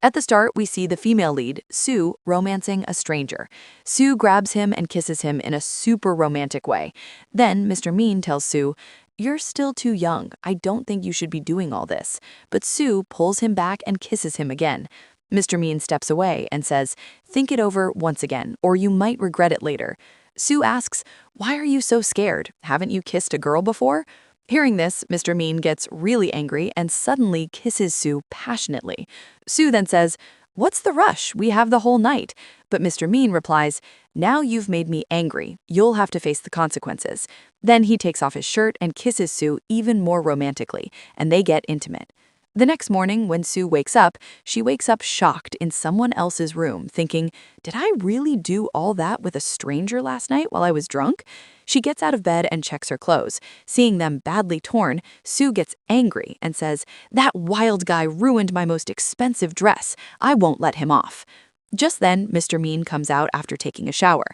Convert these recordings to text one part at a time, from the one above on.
At the start, we see the female lead, Sue, romancing a stranger. Sue grabs him and kisses him in a super romantic way. Then Mr. Mean tells Sue, "You're still too young. I don't think you should be doing all this." But Sue pulls him back and kisses him again. Mr. Mean steps away and says, "Think it over once again, or you might regret it later." Sue asks, "Why are you so scared? Haven't you kissed a girl before?" Hearing this, Mr. Mean gets really angry and suddenly kisses Sue passionately. Sue then says, "What's the rush? We have the whole night." But Mr. Mean replies, "Now you've made me angry. You'll have to face the consequences." Then he takes off his shirt and kisses Sue even more romantically, and they get intimate. The next morning, when Sue wakes up, she wakes up shocked in someone else's room, thinking, "Did I really do all that with a stranger last night while I was drunk?" She gets out of bed and checks her clothes. Seeing them badly torn, Sue gets angry and says, "That wild guy ruined my most expensive dress. I won't let him off." Just then, Mr. Mean comes out after taking a shower.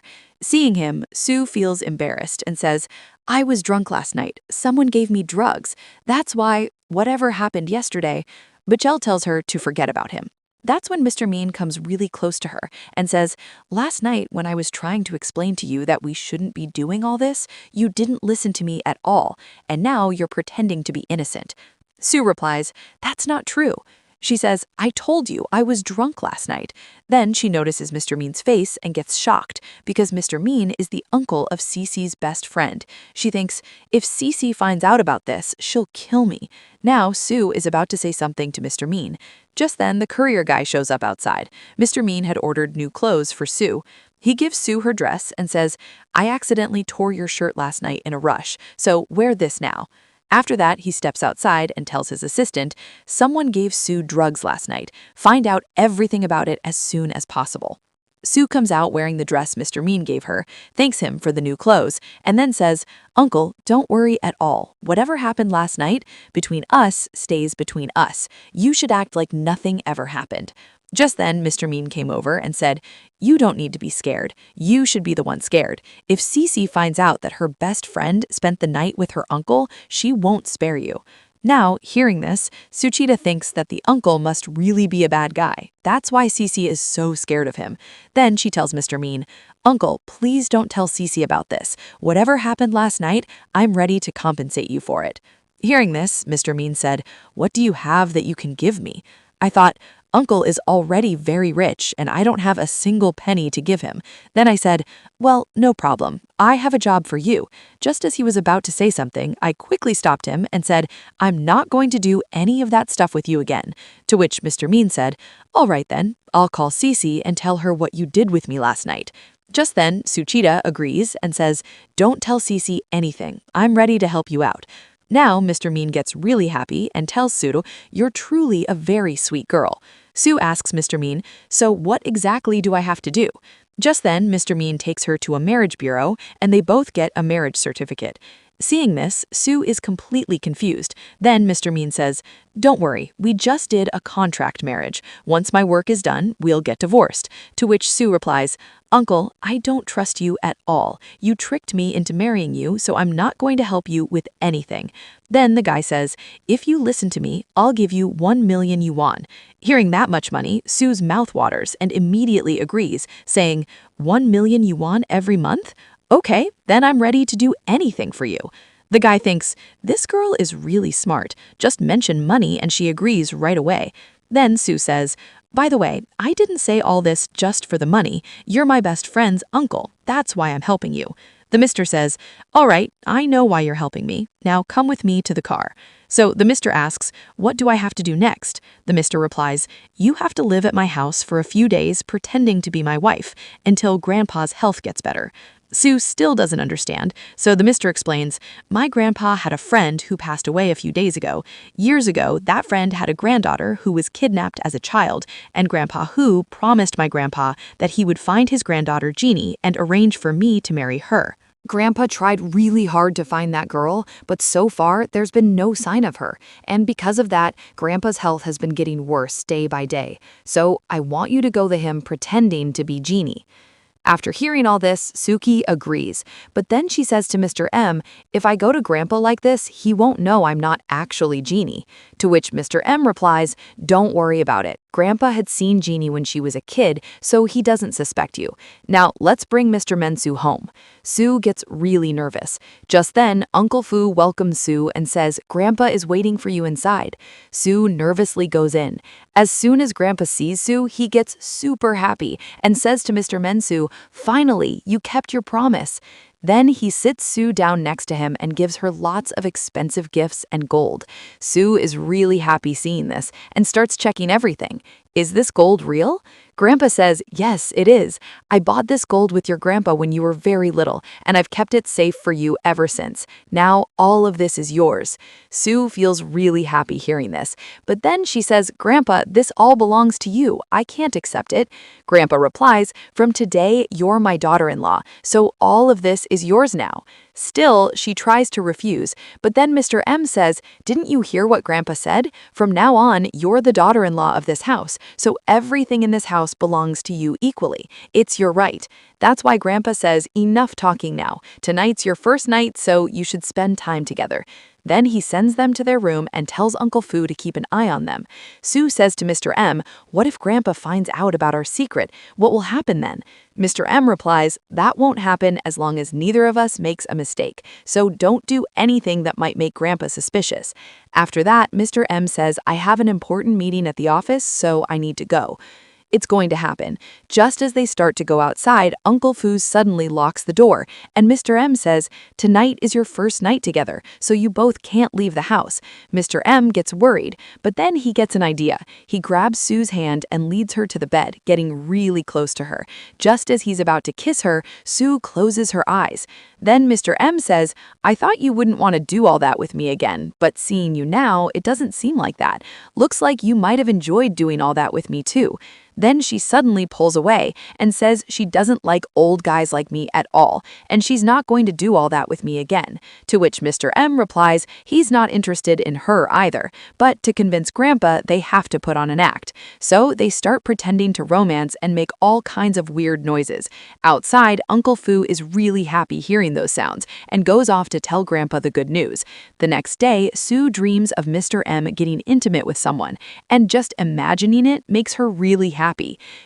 Seeing him, Sue feels embarrassed and says, "I was drunk last night. Someone gave me drugs. That's why, whatever happened yesterday." Bachel tells her to forget about him. That's when Mr. Mean comes really close to her and says, "Last night, when I was trying to explain to you that we shouldn't be doing all this, you didn't listen to me at all, and now you're pretending to be innocent." Sue replies, "That's not true." She says, "I told you I was drunk last night." Then she notices Mr. Mean's face and gets shocked because Mr. Mean is the uncle of Cece's best friend. She thinks, if Cece finds out about this, she'll kill me. Now Sue is about to say something to Mr. Mean. Just then, the courier guy shows up outside. Mr. Mean had ordered new clothes for Sue. He gives Sue her dress and says, "I accidentally tore your shirt last night in a rush, so wear this now." After that, he steps outside and tells his assistant, "Someone gave Sue drugs last night. Find out everything about it as soon as possible." Sue comes out wearing the dress Mr. Mean gave her, thanks him for the new clothes, and then says, "Uncle, don't worry at all. Whatever happened last night, between us stays between us. You should act like nothing ever happened." Just then, Mr. Mean came over and said, "You don't need to be scared. You should be the one scared. If Cece finds out that her best friend spent the night with her uncle, she won't spare you." Now, hearing this, Suchita thinks that the uncle must really be a bad guy. That's why Cece is so scared of him. Then she tells Mr. Mean, "Uncle, please don't tell Cece about this. Whatever happened last night, I'm ready to compensate you for it." Hearing this, Mr. Mean said, "What do you have that you can give me?" I thought, "Uncle is already very rich, and I don't have a single penny to give him." Then I said, "Well, no problem. I have a job for you." Just as he was about to say something, I quickly stopped him and said, "I'm not going to do any of that stuff with you again." To which Mr. Mean said, "All right then, I'll call Cece and tell her what you did with me last night." Just then, Suchita agrees and says, "Don't tell Cece anything. I'm ready to help you out." Now, Mr. Mean gets really happy and tells Sue, "You're truly a very sweet girl." Sue asks Mr. Mean, "So what exactly do I have to do?" Just then, Mr. Mean takes her to a marriage bureau, and they both get a marriage certificate. Seeing this, Sue is completely confused. Then Mr. Mean says, "Don't worry, we just did a contract marriage. Once my work is done, we'll get divorced." To which Sue replies, "Uncle, I don't trust you at all. You tricked me into marrying you, so I'm not going to help you with anything." Then the guy says, "If you listen to me, I'll give you 1 million yuan." Hearing that much money, Sue's mouth waters and immediately agrees, saying, 1 million yuan every month? Okay, then I'm ready to do anything for you." The guy thinks, this girl is really smart. Just mention money and she agrees right away. Then Sue says, "By the way, I didn't say all this just for the money. You're my best friend's uncle. That's why I'm helping you." The mister says, "All right, I know why you're helping me. Now come with me to the car." So the mister asks, "What do I have to do next?" The mister replies, "You have to live at my house for a few days pretending to be my wife until Grandpa's health gets better." Sue still doesn't understand, so the mister explains, "My grandpa had a friend who passed away a few days ago. Years ago, that friend had a granddaughter who was kidnapped as a child, and Grandpa Hu promised my grandpa that he would find his granddaughter Jeannie and arrange for me to marry her. Grandpa tried really hard to find that girl, but so far there's been no sign of her, and because of that, Grandpa's health has been getting worse day by day. So I want you to go to him pretending to be Jeannie." After hearing all this, Suki agrees, but then she says to Mr. M, if I go to Grandpa like this, he won't know I'm not actually Jeannie. To which Mr. M replies, don't worry about it. Grandpa had seen Jeannie when she was a kid, so he doesn't suspect you. Now, let's bring Mr. Mensu home. Sue gets really nervous. Just then, Uncle Fu welcomes Sue and says, Grandpa is waiting for you inside. Sue nervously goes in. As soon as Grandpa sees Sue, he gets super happy and says to Mr. Mensu, finally, you kept your promise. Then he sits Sue down next to him and gives her lots of expensive gifts and gold. Sue is really happy seeing this and starts checking everything. Is this gold real? Grandpa says, yes, it is. I bought this gold with your grandpa when you were very little, and I've kept it safe for you ever since. Now, all of this is yours. Sue feels really happy hearing this, but then she says, Grandpa, this all belongs to you. I can't accept it. Grandpa replies, from today, you're my daughter-in-law, so all of this is yours now. Still, she tries to refuse, but then Mr. M says, didn't you hear what Grandpa said? From now on, you're the daughter-in-law of this house, so everything in this house belongs to you equally. It's your right. That's why Grandpa says, enough talking now. Tonight's your first night, so you should spend time together. Then he sends them to their room and tells Uncle Fu to keep an eye on them. Sue says to Mr. M, what if Grandpa finds out about our secret? What will happen then? Mr. M replies, that won't happen as long as neither of us makes a mistake, so don't do anything that might make Grandpa suspicious. After that, Mr. M says, I have an important meeting at the office, so I need to go. It's going to happen. Just as they start to go outside, Uncle Fu suddenly locks the door, and Mr. M says, tonight is your first night together, so you both can't leave the house. Mr. M gets worried, but then he gets an idea. He grabs Sue's hand and leads her to the bed, getting really close to her. Just as he's about to kiss her, Sue closes her eyes. Then Mr. M says, I thought you wouldn't want to do all that with me again, but seeing you now, it doesn't seem like that. Looks like you might have enjoyed doing all that with me too. Then she suddenly pulls away and says she doesn't like old guys like me at all, and she's not going to do all that with me again. To which Mr. M replies he's not interested in her either, but to convince Grandpa, they have to put on an act. So they start pretending to romance and make all kinds of weird noises. Outside, Uncle Fu is really happy hearing those sounds and goes off to tell Grandpa the good news. The next day, Sue dreams of Mr. M getting intimate with someone, and just imagining it makes her really happy.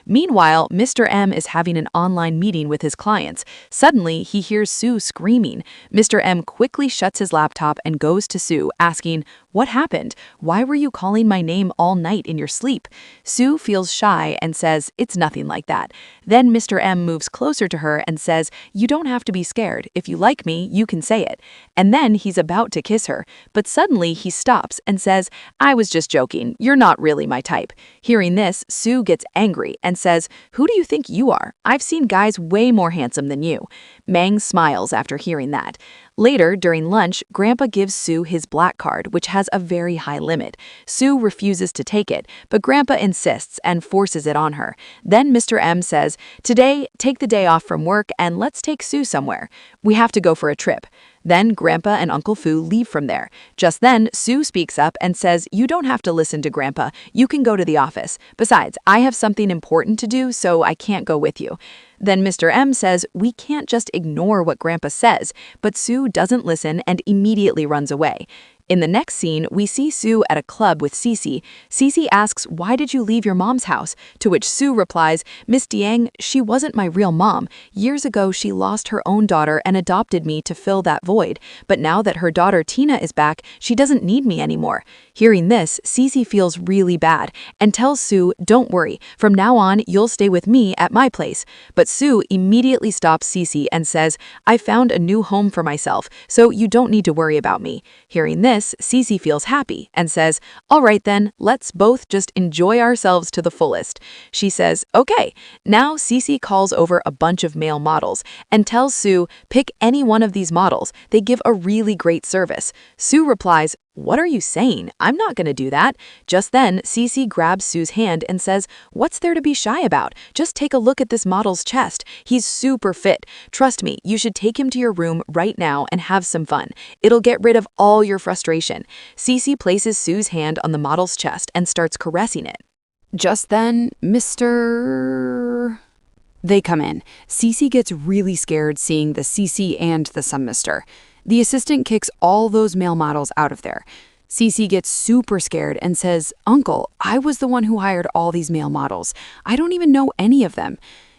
Meanwhile, Mr. M is having an online meeting with his clients. Suddenly, he hears Sue screaming. Mr. M quickly shuts his laptop and goes to Sue, asking, what happened? Why were you calling my name all night in your sleep? Sue feels shy and says, it's nothing like that. Then Mr. M moves closer to her and says, you don't have to be scared. If you like me, you can say it. And then he's about to kiss her, but suddenly he stops and says, I was just joking. You're not really my type. Hearing this, Sue gets angry and says, who do you think you are? I've seen guys way more handsome than you. Mang smiles after hearing that. Later, during lunch, Grandpa gives Sue his black card, which has a very high limit. Sue refuses to take it, but Grandpa insists and forces it on her. Then Mr. M says, today, take the day off from work and let's take Sue somewhere. We have to go for a trip. Then Grandpa and Uncle Fu leave from there. Just then, Sue speaks up and says, you don't have to listen to Grandpa. You can go to the office. Besides, I have something important to do, so I can't go with you. Then Mr. M says, we can't just ignore what Grandpa says, but Sue doesn't listen and immediately runs away. In the next scene, we see Sue at a club with Cece. Cece asks, why did you leave your mom's house? To which Sue replies, Miss Dieng, she wasn't my real mom. Years ago, she lost her own daughter and adopted me to fill that void. But now that her daughter Tina is back, she doesn't need me anymore. Hearing this, Cece feels really bad and tells Sue, don't worry, from now on, you'll stay with me at my place. But Sue immediately stops Cece and says, I found a new home for myself, so you don't need to worry about me. Hearing this, Cece feels happy and says, all right then, let's both just enjoy ourselves to the fullest. She says, okay. Now Cece calls over a bunch of male models and tells Sue, pick any one of these models. They give a really great service. Sue replies, what are you saying? I'm not going to do that. Just then, Cece grabs Sue's hand and says, what's there to be shy about? Just take a look at this model's chest. He's super fit. Trust me, you should take him to your room right now and have some fun. It'll get rid of all your frustration. Cece places Sue's hand on the model's chest and starts caressing it. Just then, Mr. They come in. Cece gets really scared seeing the Cece and the some mister. The assistant kicks all those male models out of there. Cece gets super scared and says, "Uncle, I was the one who hired all these male models. I don't even know any of them."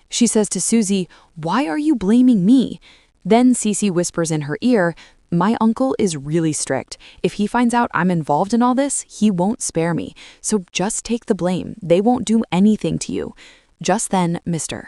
She says to Susie, "Why are you blaming me?" Then Cece whispers in her ear, "My uncle is really strict. If he finds out I'm involved in all this, he won't spare me. So just take the blame. They won't do anything to you." Just then, Mr.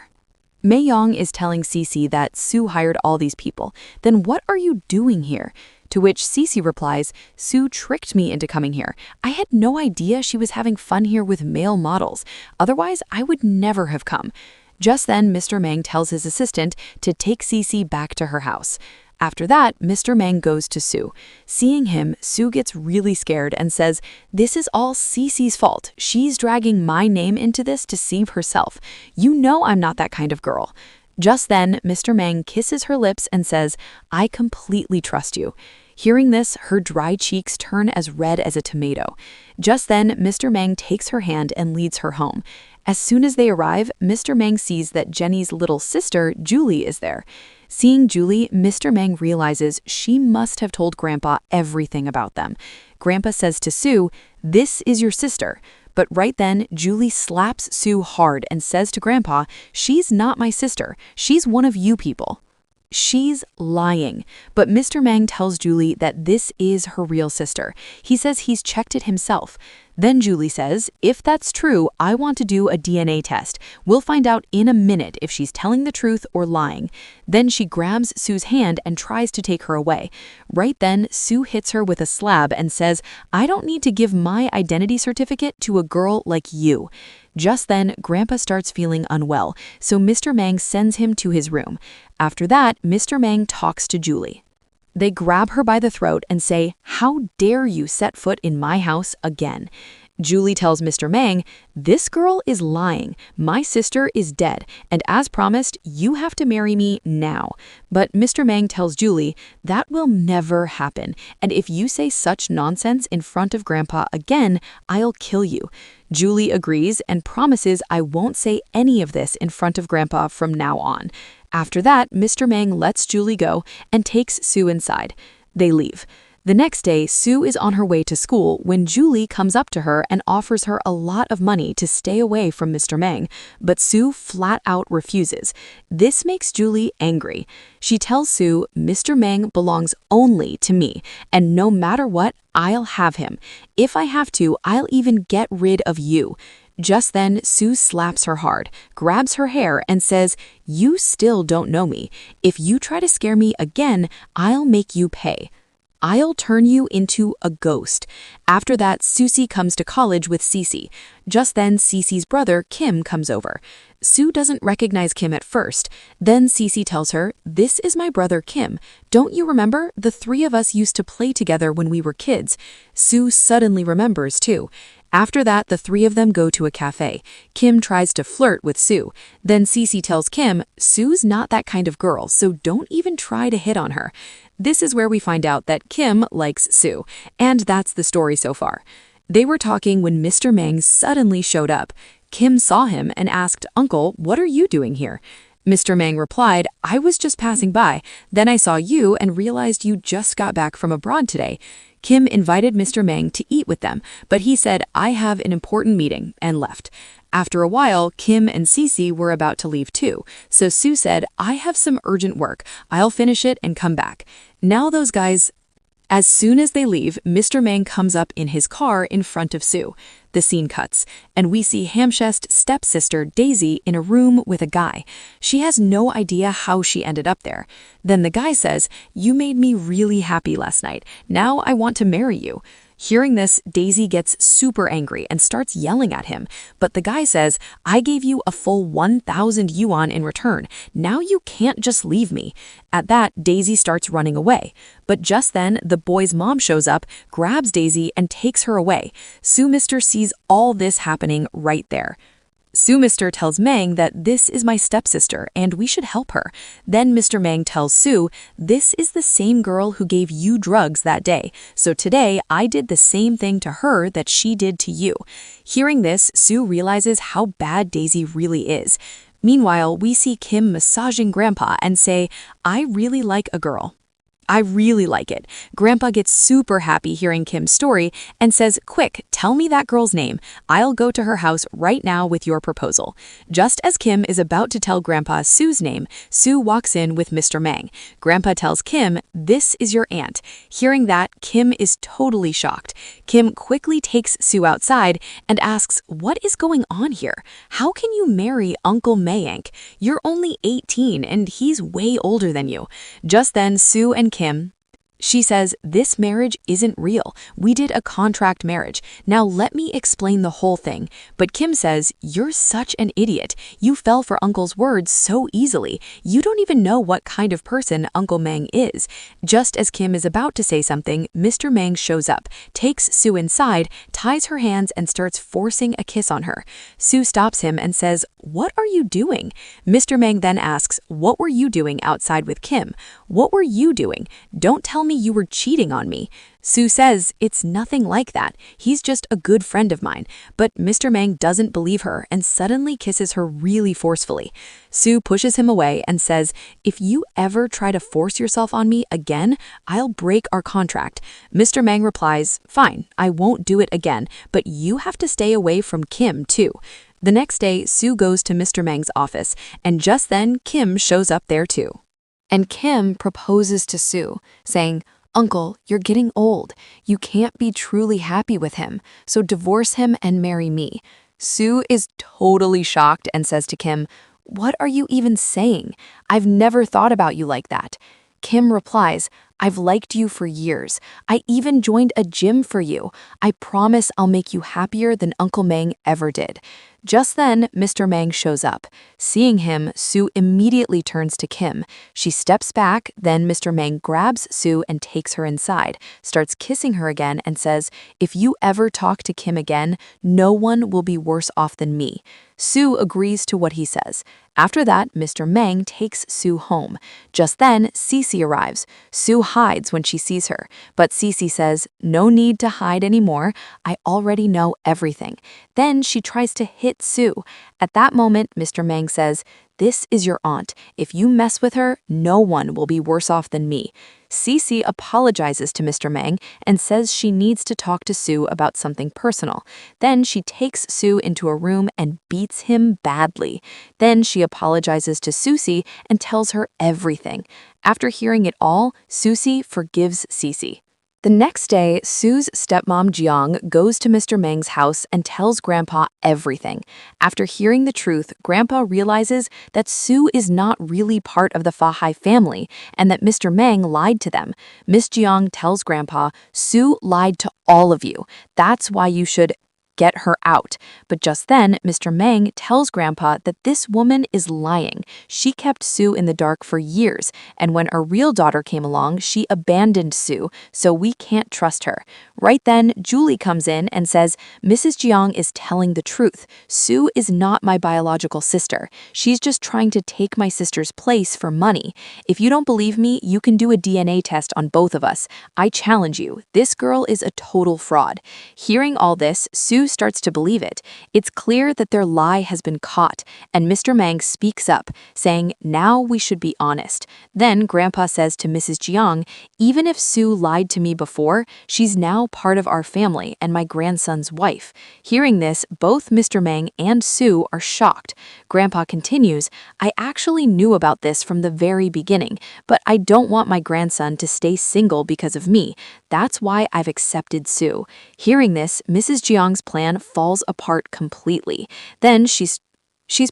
Mei-yong is telling Cece that Sue hired all these people. Then what are you doing here? To which Cece replies, "Sue tricked me into coming here. I had no idea she was having fun here with male models. Otherwise, I would never have come." Just then, Mr. Mang tells his assistant to take Cece back to her house. After that, Mr. Mang goes to Sue. Seeing him, Sue gets really scared and says, "This is all Cece's fault. She's dragging my name into this to save herself. You know I'm not that kind of girl." Just then, Mr. Mang kisses her lips and says, "I completely trust you." Hearing this, her dry cheeks turn as red as a tomato. Just then, Mr. Mang takes her hand and leads her home. As soon as they arrive, Mr. Mang sees that Jenny's little sister, Julie, is there. Seeing Julie, Mr. Mang realizes she must have told Grandpa everything about them. Grandpa says to Sue, "This is your sister." But right then, Julie slaps Sue hard and says to Grandpa, "She's not my sister. She's one of you people." She's lying, but Mr. Mang tells Julie that this is her real sister. He says he's checked it himself. Then Julie says, "If that's true, I want to do a DNA test. We'll find out in a minute if she's telling the truth or lying." Then she grabs Sue's hand and tries to take her away. Right then, Sue hits her with a slab and says, "I don't need to give my identity certificate to a girl like you." Just then, Grandpa starts feeling unwell, so Mr. Mang sends him to his room. After that, Mr. Mang talks to Julie. They grab her by the throat and say, "How dare you set foot in my house again?" Julie tells Mr. Mang, "This girl is lying. My sister is dead, and as promised, you have to marry me now." But Mr. Mang tells Julie, "That will never happen, and if you say such nonsense in front of Grandpa again, I'll kill you." Julie agrees and promises I won't say any of this in front of Grandpa from now on. After that, Mr. Mang lets Julie go and takes Sue inside. They leave. The next day, Sue is on her way to school when Julie comes up to her and offers her a lot of money to stay away from Mr. Mang, but Sue flat out refuses. This makes Julie angry. She tells Sue, "Mr. Mang belongs only to me, and no matter what, I'll have him. If I have to, I'll even get rid of you." Just then, Sue slaps her hard, grabs her hair, and says, "You still don't know me. If you try to scare me again, I'll make you pay. I'll turn you into a ghost." After that, Susie comes to college with Cece. Just then, Cece's brother, Kim, comes over. Sue doesn't recognize Kim at first. Then Cece tells her, "This is my brother, Kim. Don't you remember? The three of us used to play together when we were kids." Sue suddenly remembers, too. After that, the three of them go to a cafe. Kim tries to flirt with Sue. Then Cece tells Kim, "Sue's not that kind of girl, so don't even try to hit on her." This is where we find out that Kim likes Sue. And that's the story so far. They were talking when Mr. Mang suddenly showed up. Kim saw him and asked, "Uncle, what are you doing here?" Mr. Mang replied, "I was just passing by. Then I saw you and realized you just got back from abroad today." Kim invited Mr. Mang to eat with them, but he said, "I have an important meeting," and left. After a while, Kim and Cece were about to leave too, so Sue said, "I have some urgent work. I'll finish it and come back." Now those guys... As soon as they leave, Mr. Mang comes up in his car in front of Sue. The scene cuts, and we see Hamshest's stepsister, Daisy, in a room with a guy. She has no idea how she ended up there. Then the guy says, "You made me really happy last night. Now I want to marry you." Hearing this, Daisy gets super angry and starts yelling at him. But the guy says, "I gave you a full 1,000 yuan in return. Now you can't just leave me." At that, Daisy starts running away. But just then, the boy's mom shows up, grabs Daisy, and takes her away. Sue Mister sees all this happening right there. Sue Mister tells Mang that this is my stepsister and we should help her. Then Mr. Mang tells Sue, "This is the same girl who gave you drugs that day. So today I did the same thing to her that she did to you." Hearing this, Sue realizes how bad Daisy really is. Meanwhile, we see Kim massaging Grandpa and say, I really like a girl. I really like it. Grandpa gets super happy hearing Kim's story and says, quick, tell me that girl's name. I'll go to her house right now with your proposal. Just as Kim is about to tell Grandpa Sue's name, Sue walks in with Mr. Mang. Grandpa tells Kim, this is your aunt. Hearing that, Kim is totally shocked. Kim quickly takes Sue outside and asks, what is going on here? How can you marry Uncle Mayank? You're only 18 and he's way older than you. Just then, Sue and Kim, she says, this marriage isn't real. We did a contract marriage. Now let me explain the whole thing. But Kim says, you're such an idiot. You fell for Uncle's words so easily. You don't even know what kind of person Uncle Mang is. Just as Kim is about to say something, Mr. Mang shows up, takes Sue inside, ties her hands, and starts forcing a kiss on her. Sue stops him and says, what are you doing? Mr. Mang then asks, what were you doing outside with Kim? What were you doing? Don't tell me you were cheating on me. Sue says, it's nothing like that. He's just a good friend of mine. But Mr. Mang doesn't believe her and suddenly kisses her really forcefully. Sue pushes him away and says, if you ever try to force yourself on me again, I'll break our contract. Mr. Mang replies, fine, I won't do it again, but you have to stay away from Kim too. The next day, Sue goes to Mr. Mang's office, and just then, Kim shows up there too. And Kim proposes to Sue, saying, Uncle, you're getting old. You can't be truly happy with him, so divorce him and marry me. Sue is totally shocked and says to Kim, what are you even saying? I've never thought about you like that. Kim replies, I've liked you for years. I even joined a gym for you. I promise I'll make you happier than Uncle Mang ever did. Just then, Mr. Mang shows up. Seeing him, Sue immediately turns to Kim. She steps back, then Mr. Mang grabs Sue and takes her inside, starts kissing her again and says, if you ever talk to Kim again, no one will be worse off than me. Sue agrees to what he says. After that, Mr. Mang takes Sue home. Just then, Cece arrives. Sue hides when she sees her, but Cece says, no need to hide anymore. I already know everything. Then she tries to hit Sue. At that moment, Mr. Mang says, this is your aunt. If you mess with her, no one will be worse off than me. Cece apologizes to Mr. Mang and says she needs to talk to Sue about something personal. Then she takes Sue into a room and beats him badly. Then she apologizes to Susie and tells her everything. After hearing it all, Susie forgives Cece. The next day, Sue's stepmom Jiang goes to Mr. Mang's house and tells Grandpa everything. After hearing the truth, Grandpa realizes that Sue is not really part of the Fahai family and that Mr. Mang lied to them. Miss Jiang tells Grandpa, Sue lied to all of you. That's why you should get her out. But just then, Mr. Mang tells Grandpa that this woman is lying. She kept Sue in the dark for years, and when our real daughter came along, she abandoned Sue, so we can't trust her. Right then, Julie comes in and says, Mrs. Jiang is telling the truth. Sue is not my biological sister. She's just trying to take my sister's place for money. If you don't believe me, you can do a DNA test on both of us. I challenge you. This girl is a total fraud. Hearing all this, Sue starts to believe it. It's clear that their lie has been caught, and Mr. Mang speaks up, saying, now we should be honest. Then Grandpa says to Mrs. Jiang, even if Sue lied to me before, she's now part of our family and my grandson's wife. Hearing this, both Mr. Mang and Sue are shocked. Grandpa continues, I actually knew about this from the very beginning, but I don't want my grandson to stay single because of me. That's why I've accepted Sue. Hearing this, Mrs. Jiang's plan falls apart completely. Then she's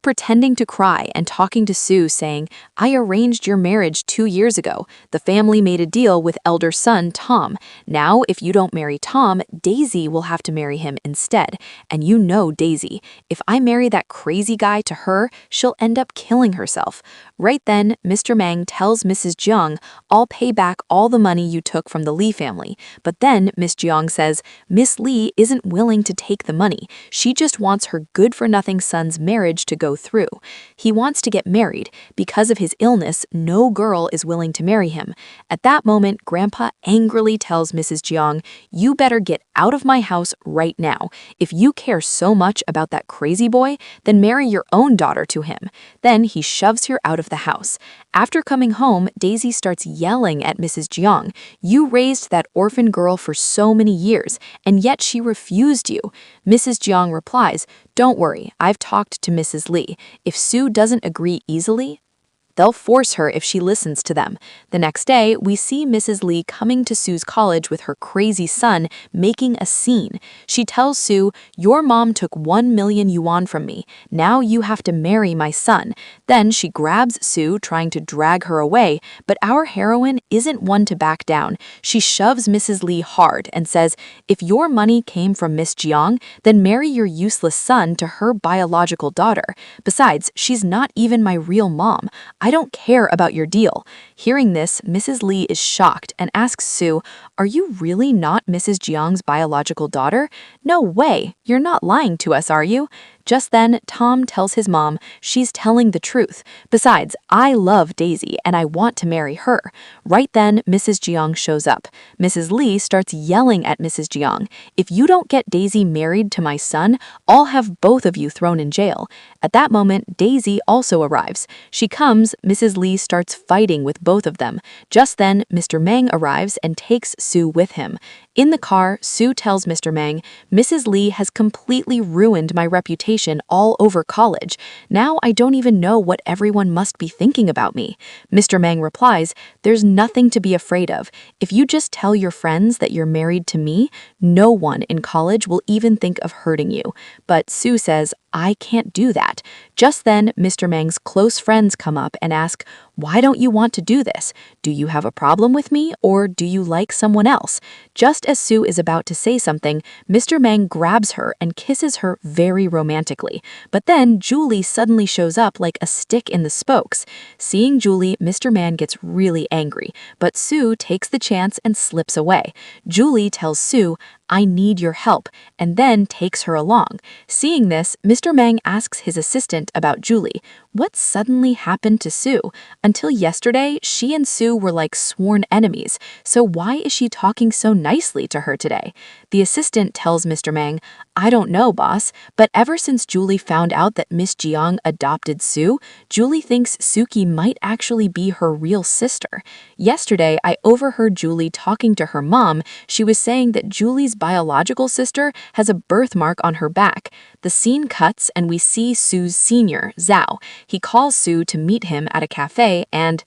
pretending to cry and talking to Sue, saying, I arranged your marriage 2 years ago. The family made a deal with elder son Tom. Now, if you don't marry Tom, Daisy will have to marry him instead. And you know Daisy. If I marry that crazy guy to her, she'll end up killing herself. Right then, Mr. Mang tells Mrs. Jiang, I'll pay back all the money you took from the Lee family. But then Miss Jiang says, Miss Lee isn't willing to take the money. She just wants her good-for-nothing son's marriage to go through. He wants to get married. Because of his illness, no girl is willing to marry him. At that moment, Grandpa angrily tells Mrs. Jiang, "You better get out of my house right now. If you care so much about that crazy boy, then marry your own daughter to him." Then he shoves her out of the house. After coming home, Daisy starts yelling at Mrs. Jiang, "You raised that orphan girl for so many years, and yet she refused you." Mrs. Jiang replies, "Don't worry, I've talked to Mrs. Lee. If Sue doesn't agree easily, they'll force her if she listens to them." The next day, we see Mrs. Lee coming to Sue's college with her crazy son, making a scene. She tells Sue, "Your mom took 1 million yuan from me. Now you have to marry my son." Then she grabs Sue, trying to drag her away, but our heroine isn't one to back down. She shoves Mrs. Lee hard and says, "If your money came from Miss Jiang, then marry your useless son to her biological daughter. Besides, she's not even my real mom. I don't care about your deal." Hearing this, Mrs. Lee is shocked and asks Sue, "Are you really not Mrs. Jiang's biological daughter? No way, you're not lying to us, are you?" Just then, Tom tells his mom she's telling the truth. "Besides, I love Daisy and I want to marry her." Right then, Mrs. Jiang shows up. Mrs. Lee starts yelling at Mrs. Jiang, "If you don't get Daisy married to my son, I'll have both of you thrown in jail." At that moment, Daisy also arrives. She comes, Mrs. Lee starts fighting with both of them. Just then, Mr. Meng arrives and takes Sue with him. In the car, Sue tells Mr. Meng, "Mrs. Lee has completely ruined my reputation all over college. Now I don't even know what everyone must be thinking about me." Mr. Meng replies, "There's nothing to be afraid of. If you just tell your friends that you're married to me, no one in college will even think of hurting you." But Sue says, "I can't do that." Just then, Mr. Meng's close friends come up and ask, "Why don't you want to do this? Do you have a problem with me, or do you like someone else?" Just as Sue is about to say something, Mr. Meng grabs her and kisses her very romantically. But then Julie suddenly shows up like a stick in the spokes. Seeing Julie, Mr. Meng gets really angry, but Sue takes the chance and slips away. Julie tells Sue, "I need your help," and then takes her along. Seeing this, Mr. Meng asks his assistant about Julie. What suddenly happened to Sue? Until yesterday, she and Sue were like sworn enemies, so why is she talking so nicely to her today? The assistant tells Mr. Meng, "I don't know, boss, but ever since Julie found out that Miss Jiang adopted Sue, Julie thinks Suki might actually be her real sister. Yesterday, I overheard Julie talking to her mom. She was saying that Julie's biological sister has a birthmark on her back." The scene cuts and we see Sue's senior, Zhao. He calls Sue to meet him at a cafe and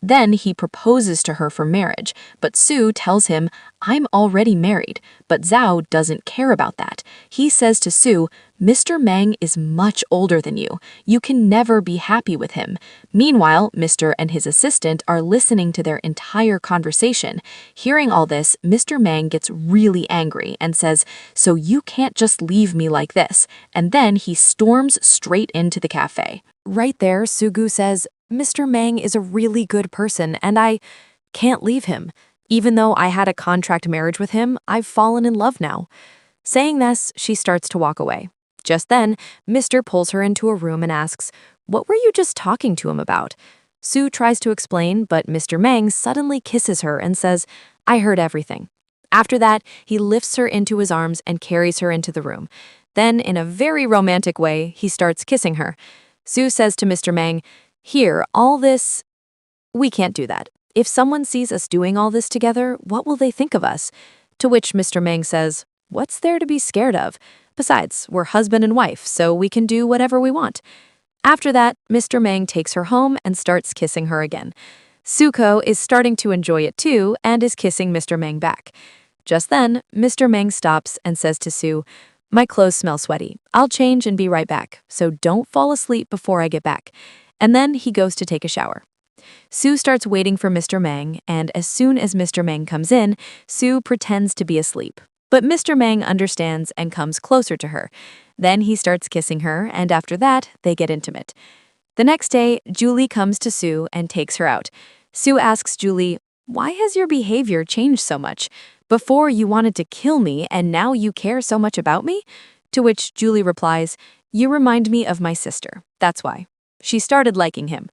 then he proposes to her for marriage, but Sue tells him, "I'm already married." But Zhao doesn't care about that. He says to Sue, "Mr. Meng is much older than you. You can never be happy with him." Meanwhile, Mr. and his assistant are listening to their entire conversation. Hearing all this, Mr. Meng gets really angry and says, "So you can't just leave me like this." And then he storms straight into the cafe. Right there, Sugu says, "Mr. Meng is a really good person, and I can't leave him. Even though I had a contract marriage with him, I've fallen in love now." Saying this, she starts to walk away. Just then, Mr. pulls her into a room and asks, "What were you just talking to him about?" Sue tries to explain, but Mr. Meng suddenly kisses her and says, "I heard everything." After that, he lifts her into his arms and carries her into the room. Then, in a very romantic way, he starts kissing her. Sue says to Mr. Meng, "Here, all this, we can't do that. If someone sees us doing all this together, what will they think of us?" To which Mr. Meng says, "What's there to be scared of? Besides, we're husband and wife, so we can do whatever we want." After that, Mr. Meng takes her home and starts kissing her again. Suko is starting to enjoy it too and is kissing Mr. Meng back. Just then, Mr. Meng stops and says to Sue, "My clothes smell sweaty. I'll change and be right back, so don't fall asleep before I get back." And then he goes to take a shower. Sue starts waiting for Mr. Meng, and as soon as Mr. Meng comes in, Sue pretends to be asleep. But Mr. Meng understands and comes closer to her. Then he starts kissing her, and after that, they get intimate. The next day, Julie comes to Sue and takes her out. Sue asks Julie, "Why has your behavior changed so much? Before you wanted to kill me, and now you care so much about me?" To which Julie replies, You remind me of my sister. That's why. She started liking him.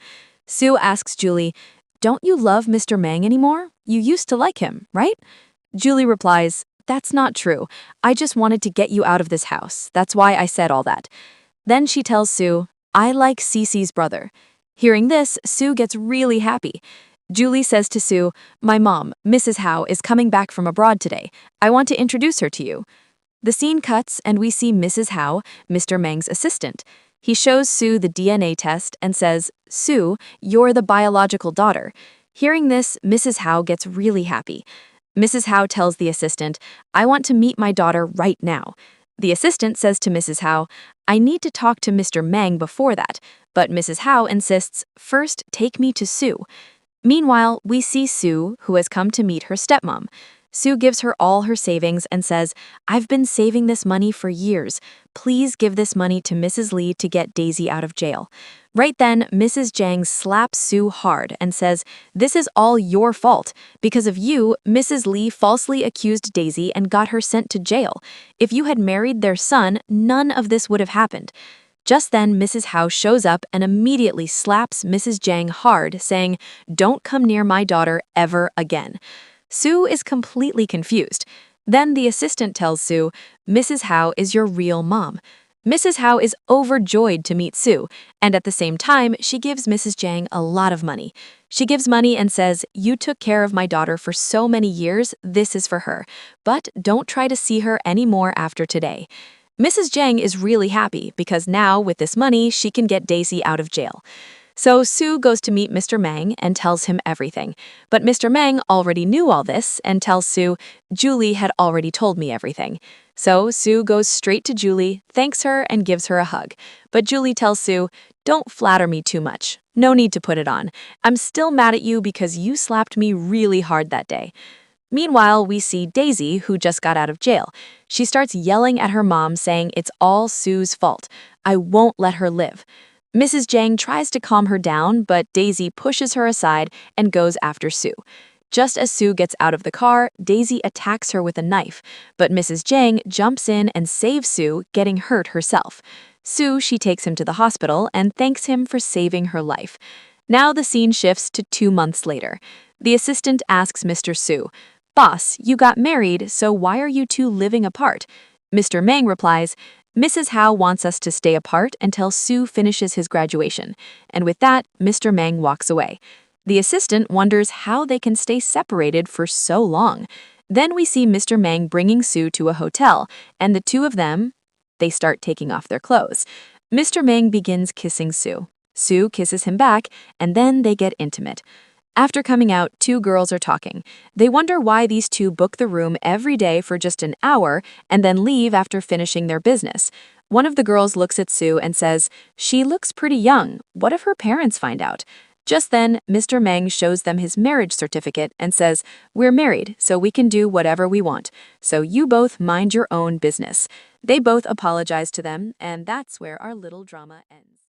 Sue asks Julie, don't you love Mr. Mang anymore? You used to like him, right? Julie replies, that's not true. I just wanted to get you out of this house. That's why I said all that. Then she tells Sue, I like Cece's brother. Hearing this, Sue gets really happy. Julie says to Sue, my mom, Mrs. Howe, is coming back from abroad today. I want to introduce her to you. The scene cuts and we see Mrs. Howe, Mr. Meng's assistant. He shows Sue the DNA test and says, Sue, you're the biological daughter. Hearing this, Mrs. Howe gets really happy. Mrs. Howe tells the assistant, I want to meet my daughter right now. The assistant says to Mrs. Howe, I need to talk to Mr. Meng before that, but Mrs. Howe insists, first take me to Sue. Meanwhile, we see Sue, who has come to meet her stepmom. Sue gives her all her savings and says, I've been saving this money for years. Please give this money to Mrs. Lee to get Daisy out of jail. Right then, Mrs. Jang slaps Sue hard and says, this is all your fault. Because of you, Mrs. Lee falsely accused Daisy and got her sent to jail. If you had married their son, none of this would have happened. Just then, Mrs. Howe shows up and immediately slaps Mrs. Jang hard, saying, don't come near my daughter ever again. Sue is completely confused. Then the assistant tells Sue, Mrs. Howe is your real mom. Mrs. Howe is overjoyed to meet Sue, and at the same time, she gives Mrs. Jang a lot of money. She gives money and says, you took care of my daughter for so many years, this is for her. But don't try to see her anymore after today. Mrs. Jang is really happy because now, with this money, she can get Daisy out of jail. So Sue goes to meet Mr. Mang and tells him everything. But Mr. Mang already knew all this and tells Sue, Julie had already told me everything. So Sue goes straight to Julie, thanks her, and gives her a hug. But Julie tells Sue, don't flatter me too much. No need to put it on. I'm still mad at you because you slapped me really hard that day. Meanwhile, we see Daisy, who just got out of jail. She starts yelling at her mom, saying it's all Sue's fault. I won't let her live. Mrs. Jang tries to calm her down, but Daisy pushes her aside and goes after Sue. Just as Sue gets out of the car, Daisy attacks her with a knife, but Mrs. Jang jumps in and saves Sue, getting hurt herself. She takes him to the hospital and thanks him for saving her life. Now the scene shifts to 2 months later. The assistant asks Mr. Sue, Boss, you got married, so why are you two living apart? Mr. Mang replies, Mrs. Howe wants us to stay apart until Sue finishes his graduation. And with that, Mr. Mang walks away. The assistant wonders how they can stay separated for so long. Then we see Mr. Mang bringing Sue to a hotel, and the two of them, they start taking off their clothes. Mr. Mang begins kissing Sue. Sue kisses him back, and then they get intimate. After coming out, 2 girls are talking. They wonder why these 2 book the room every day for just an hour and then leave after finishing their business. One of the girls looks at Sue and says, she looks pretty young. What if her parents find out? Just then, Mr. Meng shows them his marriage certificate and says, we're married, so we can do whatever we want. So you both mind your own business. They both apologize to them, and that's where our little drama ends.